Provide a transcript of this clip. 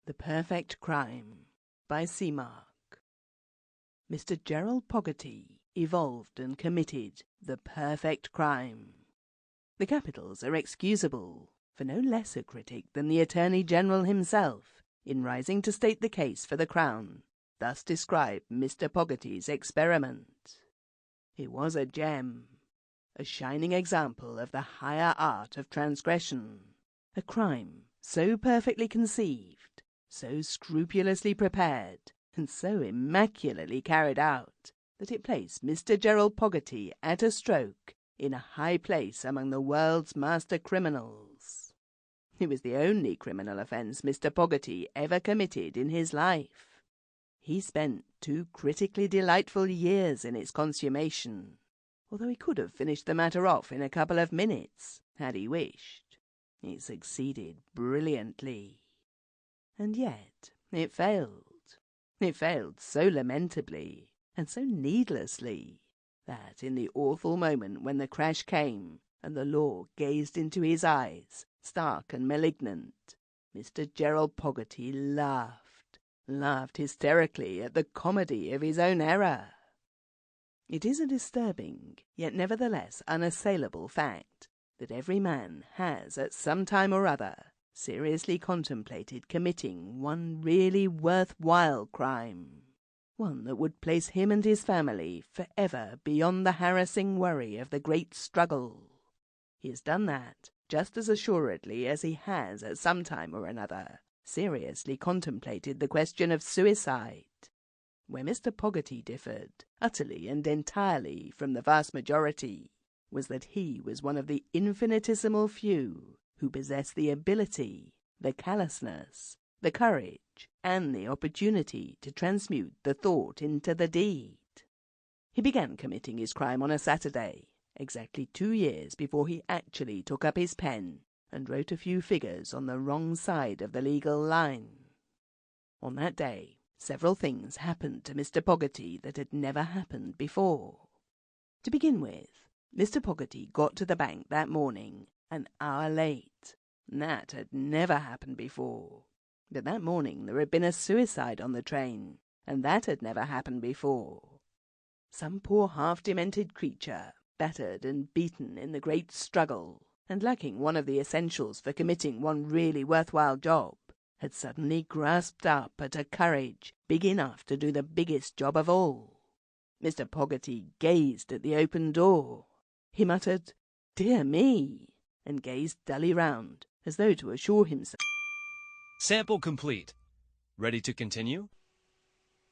The Perfect Crime by Seamark. Mr. Gerald Poggety evolved and committed the perfect crime. The capitals are excusable, for no less a critic than the Attorney General himself, in rising to state the case for the Crown, thus described Mr. Poggety's experiment. It was a gem, a shining example of the higher art of transgression, a crime so perfectly conceived, so scrupulously prepared, and so immaculately carried out, that it placed Mr. Gerald Poggety at a stroke in a high place among the world's master criminals. It was the only criminal offence Mr. Poggety ever committed in his life. He spent 2 critically delightful years in its consummation, although he could have finished the matter off in a couple of minutes, had he wished. He succeeded brilliantly. And yet it failed. It failed so lamentably and so needlessly that in the awful moment when the crash came and the law gazed into his eyes, stark and malignant, Mr. Gerald Poggety laughed hysterically at the comedy of his own error. It is a disturbing, yet nevertheless unassailable fact, that every man has at some time or other seriously contemplated committing one really worthwhile crime, one that would place him and his family forever beyond the harassing worry of the great struggle. He has done that just as assuredly as he has at some time or another seriously contemplated the question of suicide. Where Mr. Poggety differed, utterly and entirely, from the vast majority, was that he was one of the infinitesimal few who possessed the ability, the callousness, the courage, and the opportunity to transmute the thought into the deed. He began committing his crime on a Saturday, exactly 2 years before he actually took up his pen and wrote a few figures on the wrong side of the legal line. On that day, several things happened to Mr. Poggety that had never happened before. To begin with, Mr. Poggety got to the bank that morning an hour late. That had never happened before. But that morning there had been a suicide on the train, and that had never happened before. Some poor half-demented creature, battered and beaten in the great struggle, and lacking one of the essentials for committing one really worthwhile job, had suddenly grasped up at a courage big enough to do the biggest job of all. Mr. Poggety gazed at the open door. He muttered, "Dear me," and gazed dully round, as though to assure himself. Sample complete. Ready to continue?